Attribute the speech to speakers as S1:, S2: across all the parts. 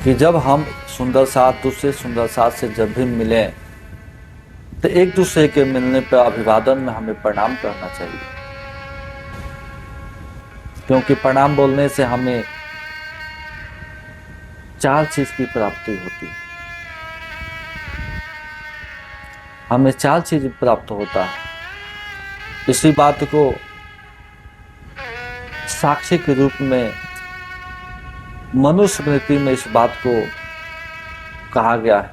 S1: कि जब हम सुंदर साथ दूसरे सुंदर साथ से जब भी मिले तो एक दूसरे के मिलने पर अभिवादन में हमें प्रणाम करना चाहिए, क्योंकि प्रणाम बोलने से हमें 4 चीज की प्राप्ति होती है। हमें 4 चीज प्राप्त होता है। इसी बात को साक्षी के रूप में मनुस्मृति में इस बात को कहा गया है।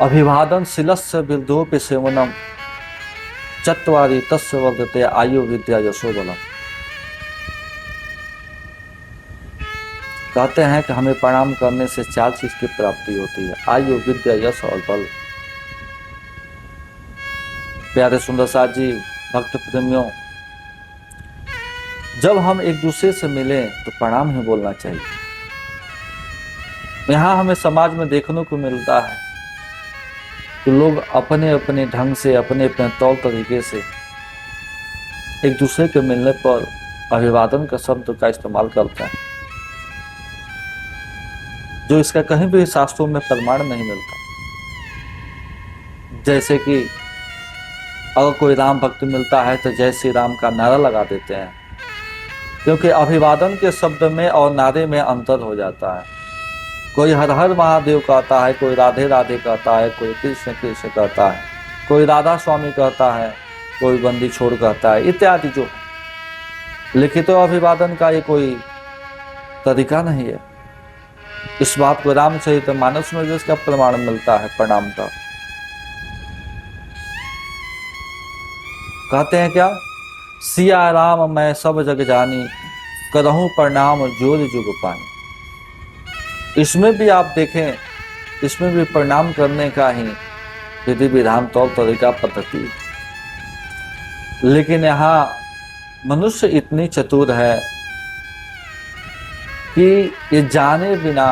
S1: अभिवादन शिलस्य विद्योपि सेवनम चत्वारि तस्य वर्धते आयु विद्या यशो बलम। कहते हैं कि हमें प्रणाम करने से 4 चीज की प्राप्ति होती है, आयु विद्या यश और बल। प्यारे सुंदर साथ जी, भक्त प्रेमियों, जब हम एक दूसरे से मिलें तो प्रणाम ही बोलना चाहिए। यहाँ हमें समाज में देखने को मिलता है कि लोग अपने अपने ढंग से, अपने अपने तौर तरीके से एक दूसरे के मिलने पर अभिवादन का शब्द का इस्तेमाल करते हैं, जो इसका कहीं भी शास्त्रों में प्रमाण नहीं मिलता। जैसे कि अगर कोई राम भक्त मिलता है तो जय श्री राम का नारा लगा देते हैं, क्योंकि अभिवादन के शब्द में और नारे में अंतर हो जाता है। कोई हर हर महादेव कहता है, कोई राधे राधे कहता है, कोई कृष्ण कृष्ण कहता है, कोई राधा स्वामी कहता है, कोई बंदी छोड़ कहता है, इत्यादि जो है। लिखित अभिवादन का ये कोई तरीका नहीं है। इस बात को रामचरितमानस में जिसका प्रमाण मिलता है प्रणाम का। कहते हैं क्या, सिया राम मैं सब जग जानी, करहूं प्रणाम जोर जुग पानी। इसमें भी आप देखें, इसमें भी प्रणाम करने का ही विधि विधान तौर तरीका पद्धति। लेकिन यहाँ मनुष्य इतनी चतुर है कि ये जाने बिना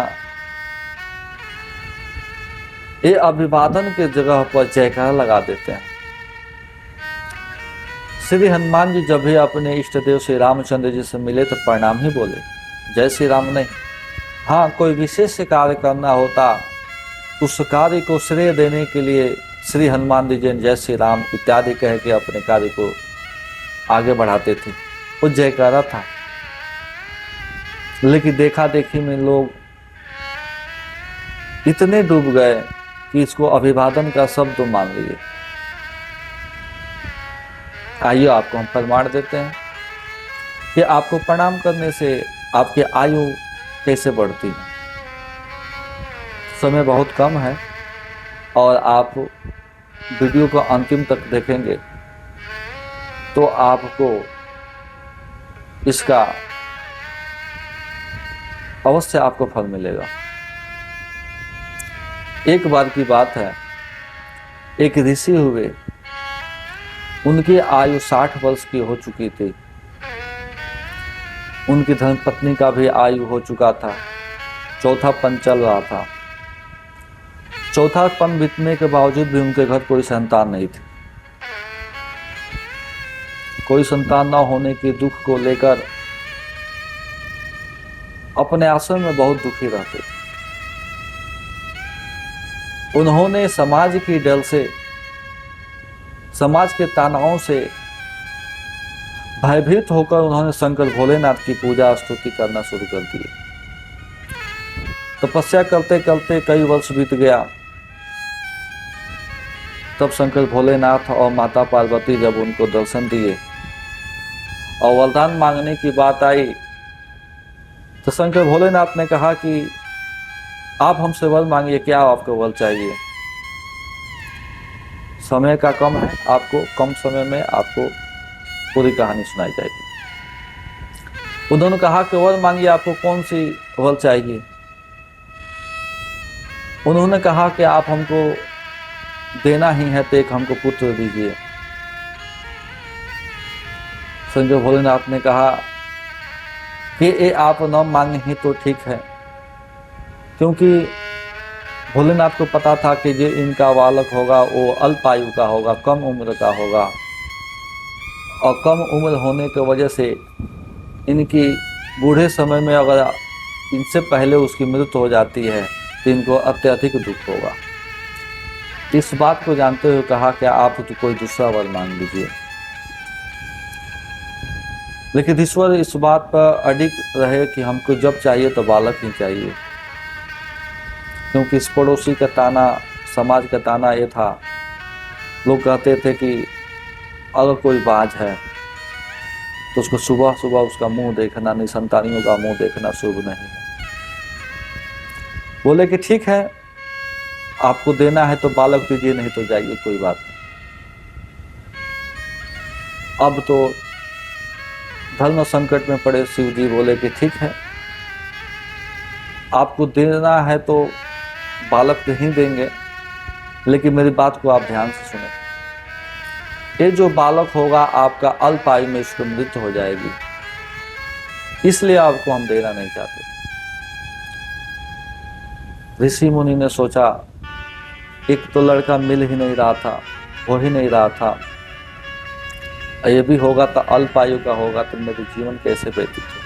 S1: ये अभिवादन के जगह पर जयकारा लगा देते हैं। श्री हनुमान जी जब भी अपने इष्ट देव श्री रामचंद्र जी से मिले तो प्रणाम ही बोले, जय श्री राम नहीं। हाँ, कोई विशेष कार्य करना होता, उस कार्य को श्रेय देने के लिए श्री हनुमान जी जय श्री राम इत्यादि कह के अपने कार्य को आगे बढ़ाते थे। वो जयकारा था। लेकिन देखा देखी में लोग इतने डूब गए कि इसको अभिवादन का शब्द मान लिए। आइए आपको हम प्रमाण देते हैं कि आपको प्रणाम करने से आपकी आयु कैसे बढ़ती है। समय बहुत कम है और आप वीडियो को अंतिम तक देखेंगे तो आपको इसका अवश्य आपको फल मिलेगा। एक बार की बात है, एक ऋषि हुए, उनकी आयु 60 वर्ष की हो चुकी थी। उनकी धर्मपत्नी का भी आयु हो चुका था, चौथापन चल रहा था। चौथापन बीतने के बावजूद भी उनके घर कोई संतान नहीं थी। कोई संतान न होने के दुख को लेकर अपने आश्रम में बहुत दुखी रहते थे। उन्होंने समाज की डर से, समाज के तानाओं से भयभीत होकर उन्होंने शंकर भोलेनाथ की पूजा स्तुति करना शुरू कर दी। तपस्या करते करते कई वर्ष बीत गया। तब शंकर भोलेनाथ और माता पार्वती जब उनको दर्शन दिए और वरदान मांगने की बात आई तो शंकर भोलेनाथ ने कहा कि आप हमसे वर मांगिए, क्या आपको वर चाहिए। समय का कम है, आपको कम समय में आपको पूरी कहानी सुनाई जाएगी। उन्होंने कहा कि वर मांगिए, आपको कौन सी वर चाहिए। उन्होंने कहा कि आप हमको देना ही है तो एक हमको पुत्र दीजिए। शंकर भोलेनाथ ने कहा कि ये आप न मांगे ही तो ठीक है, क्योंकि भोलेनाथ को पता था कि जो इनका बालक होगा वो अल्प आयु का होगा, कम उम्र का होगा, और कम उम्र होने की वजह से इनकी बूढ़े समय में अगर इनसे पहले उसकी मृत्यु हो जाती है तो इनको अत्यधिक दुख होगा। इस बात को जानते हुए कहा कि आप तो कोई दूसरा वर मांग लीजिए। लेकिन ईश्वर इस बात पर अडिग रहे कि हमको जब चाहिए तो बालक ही चाहिए, क्योंकि इस पड़ोसी का ताना, समाज का ताना ये था, लोग कहते थे कि अगर कोई बाज है तो उसको सुबह सुबह उसका मुंह देखना, निसंतानियों का मुंह देखना शुभ नहीं है। बोले कि ठीक है, आपको देना है तो बालक दीजिए, नहीं तो जाइए, कोई बात नहीं। अब तो धर्म संकट में पड़े शिव जी बोले कि ठीक है, आपको देना है तो बालक ही देंगे, लेकिन मेरी बात को आप ध्यान से सुने। ये जो बालक होगा आपका अल्प आयु में इसकी मृत्यु हो जाएगी, इसलिए आपको हम देना नहीं चाहते। ऋषि मुनि ने सोचा, एक तो लड़का मिल ही नहीं रहा था, हो ही नहीं रहा था, ये भी होगा तो अल्प आयु का होगा, तो मेरे जीवन कैसे व्यतीत हो।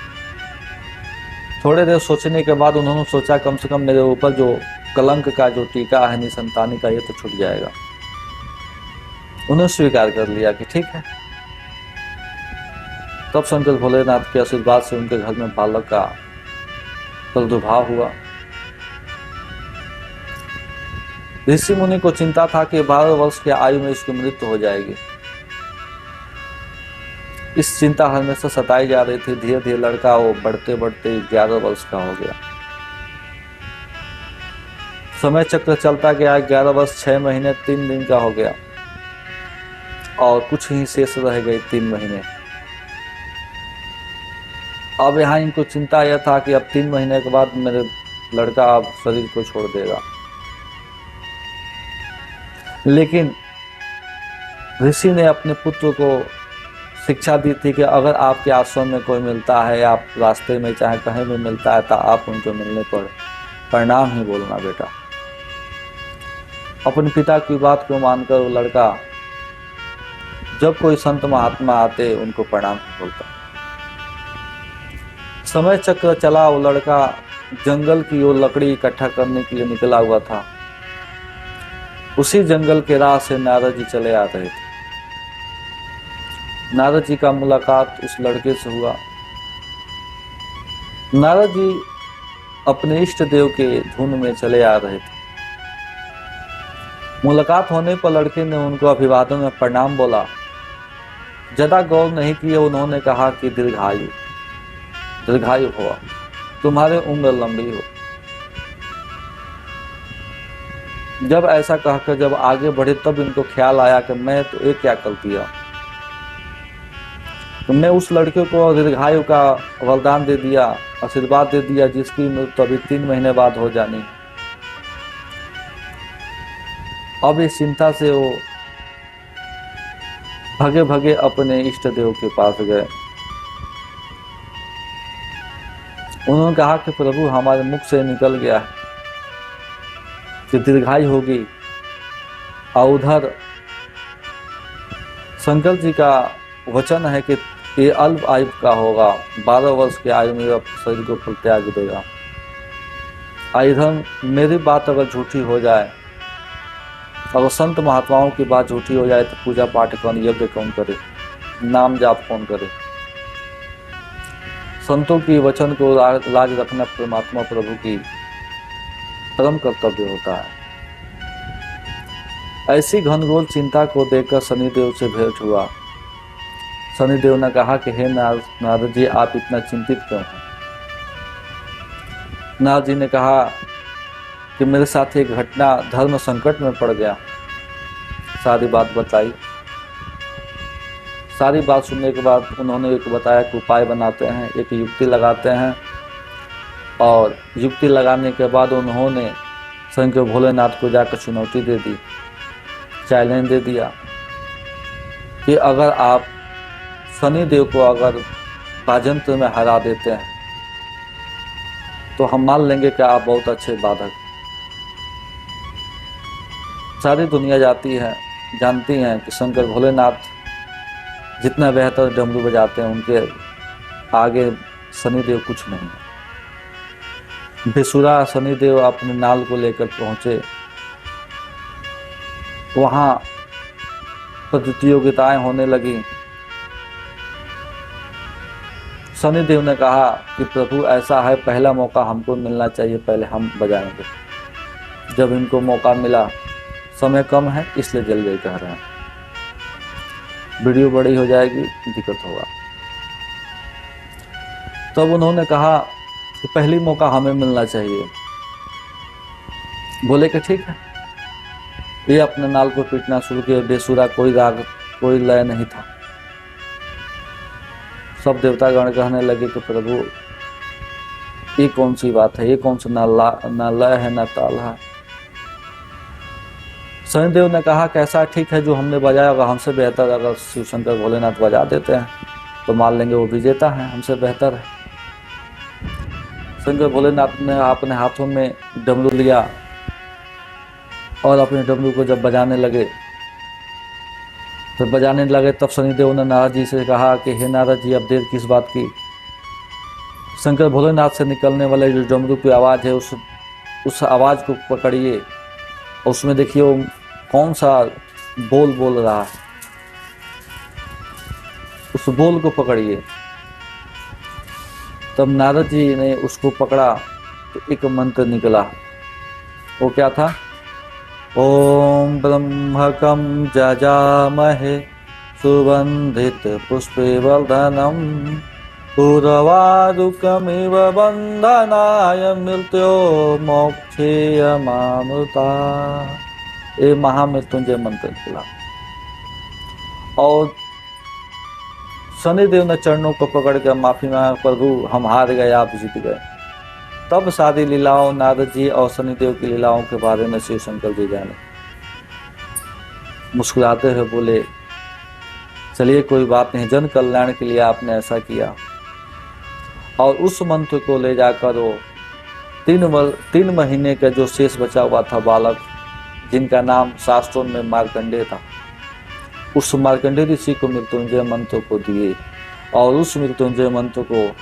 S1: थोड़े देर सोचने के बाद उन्होंने सोचा कम से कम मेरे ऊपर जो कलंक का जो टीका है निसंतानी का, ये तो छूट जाएगा। उन्होंने स्वीकार कर लिया कि ठीक है। तब शंकर भोलेनाथ के आशीर्वाद से उनके घर में बालक का प्रादुर्भाव हुआ। ऋषि मुनि को चिंता था कि 12 वर्ष की आयु में इसकी मृत्यु हो जाएगी। इस चिंता हमेशा सताई जा रही थी। धीरे धीरे लड़का वो बढ़ते बढ़ते 11 वर्ष का हो गया। समय चक्र चलता गया। 11 वर्ष 6 महीने 3 दिन का हो गया और कुछ ही शेष रह गई 3 महीने। अब यहाँ इनको चिंता यह था कि अब 3 महीने के बाद मेरे लड़का अब शरीर को छोड़ देगा। लेकिन ऋषि ने अपने पुत्र को शिक्षा दी थी कि अगर आपके आश्रम में कोई मिलता है, आप रास्ते में चाहे कहीं भी मिलता है, तो आप उनके मिलने पर प्रणाम ही बोलना बेटा। अपने पिता की बात को मानकर वो लड़का जब कोई संत महात्मा आते उनको प्रणाम ही बोलता। समय चक्र चला। वो लड़का जंगल की ओर लकड़ी इकट्ठा करने के लिए निकला हुआ था। उसी जंगल के राह से नारद जी चले आ रहे थे। नारद जी का मुलाकात उस लड़के से हुआ। नारद जी अपने इष्ट देव के धुन में चले आ रहे थे। मुलाकात होने पर लड़के ने उनको अभिवादन में प्रणाम बोला। ज्यादा गौर नहीं किए, उन्होंने कहा कि दीर्घायु दीर्घायु हो, तुम्हारे उम्र लंबी हो। जब ऐसा कहकर जब आगे बढ़े तब इनको ख्याल आया कि मैं तो ये क्या कर दिया। तो मैं उस लड़के को दीर्घायु का वरदान दे दिया, आशीर्वाद दे दिया, जिसकी मृत्यु अभी 3 महीने बाद हो जानी। अब इस चिंता से वो भगे भगे अपने इष्ट देव के पास गए। उन्होंने कहा कि प्रभु, हमारे मुख से निकल गया है कि दीर्घायु होगी, और उधर शंकर जी का वचन है कि ये अल्प आयु का होगा, 12 वर्ष की आयु में अब शरीर को परित्याग देगा। इधर मेरी बात अगर झूठी हो जाए, अगर संत महात्माओं की बात झूठी हो जाए, तो पूजा पाठ कौन, यज्ञ कौन करे, नाम जाप कौन करे। संतों की वचन को लाज रखना परमात्मा प्रभु की परम कर्तव्य होता है। ऐसी घनघोर चिंता को देखकर शनिदेव से भेंट हुआ। शनिदेव ने कहा कि हे नारद जी, आप इतना चिंतित क्यों हैं। नारद जी ने कहा कि मेरे साथ एक घटना, धर्म संकट में पड़ गया। सारी बात बताई। सारी बात सुनने के बाद उन्होंने एक बताया कि उपाय बनाते हैं, एक युक्ति लगाते हैं। और युक्ति लगाने के बाद उन्होंने शंकर भोलेनाथ को जाकर चुनौती दे दी, चैलेंज दे दिया कि अगर आप शनिदेव को अगर बाजंत्र में हरा देते हैं तो हम मान लेंगे कि आप बहुत अच्छे बाधक। सारी दुनिया जानती है कि शंकर भोलेनाथ जितना बेहतर डमरू बजाते हैं, उनके आगे शनिदेव कुछ नहीं है। बेसुरा शनिदेव अपने नाल को लेकर पहुंचे। वहां प्रतियोगिताएं होने लगी। शनिदेव ने कहा कि प्रभु ऐसा है, पहला मौका हमको मिलना चाहिए, पहले हम बजाएंगे। जब इनको मौका मिला, समय कम है इसलिए जल्दी कह रहे हैं, वीडियो बड़ी हो जाएगी, दिक्कत होगा। तब उन्होंने कहा कि पहली मौका हमें मिलना चाहिए। बोले कि ठीक है। ये अपने नाल को पीटना शुरू किया। बेसुरा, कोई राग कोई लय नहीं था। सब देवतागण कहने लगे कि प्रभु ये कौन सी बात है, ये कौन सा ना लय है ना ताल है। शनिदेव ने कहा कैसा ठीक है, जो हमने बजाया होगा हमसे बेहतर अगर शिव शंकर भोलेनाथ बजा देते हैं तो मान लेंगे वो विजेता है, हमसे बेहतर है। शंकर भोलेनाथ ने अपने हाथों में डमरू लिया और अपने डमरू को जब बजाने लगे तब शनिदेव ने नारद जी से कहा कि हे नारद जी, अब देर किस बात की। शंकर भोलेनाथ से निकलने वाले जो डमरू की आवाज़ है उस आवाज़ को पकड़िए, उसमें देखिए वो कौन सा बोल बोल रहा है, उस बोल को पकड़िए। तब नारद जी ने उसको पकड़ा तो एक मंत्र निकला। वो क्या था? ओम ब्रह्मकं जजामहे सुगंधित पुष्पवर्धनम उर्वारुकमिव बंधनाय मृत्यो मोक्षेयमामृता। ये महामृत्युंजय मंत्र निकला। और शनिदेव ने चरणों को पकड़ कर माफी मांगा, प्रभु हम हार गए, आप जीत गए। तब सारी लीलाओं, नारद जी और शनिदेव की लीलाओं के बारे में शिव शंकर जी जाने। मुस्कुराते हुए बोले, चलिए कोई बात नहीं, जन कल्याण के लिए आपने ऐसा किया। और उस मंत्र को ले जाकर वो 3 महीने का जो शेष बचा हुआ था बालक, जिनका नाम शास्त्रों में मार्कंडेय था, उस मार्कंडेय ऋषि को मृत्युंजय मंत्र को दिए। और उस मृत्युंजय मंत्र को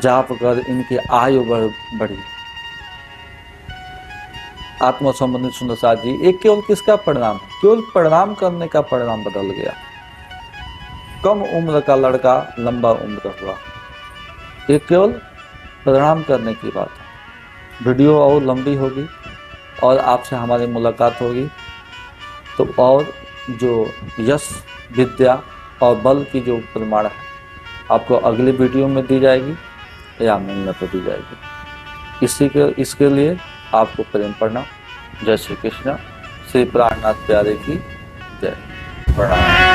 S1: जाप कर इनकी आयु बढ़ी। आत्मा संबंधित सुंदरसा जी, एक केवल किसका परिणाम? केवल परिणाम करने का परिणाम बदल गया। कम उम्र का लड़का लंबा उम्र हुआ। ये केवल परिणाम करने की बात है। वीडियो और लंबी होगी और आपसे हमारी मुलाकात होगी तो और जो यश, विद्या और बल की जो प्रमाण है आपको अगली वीडियो में दी जाएगी या मिलने पर दी जाएगी। इसके लिए आपको प्रेम प्रणाम। जय श्री कृष्ण। श्री प्राणनाथ प्यारे की जय। प्रणाम।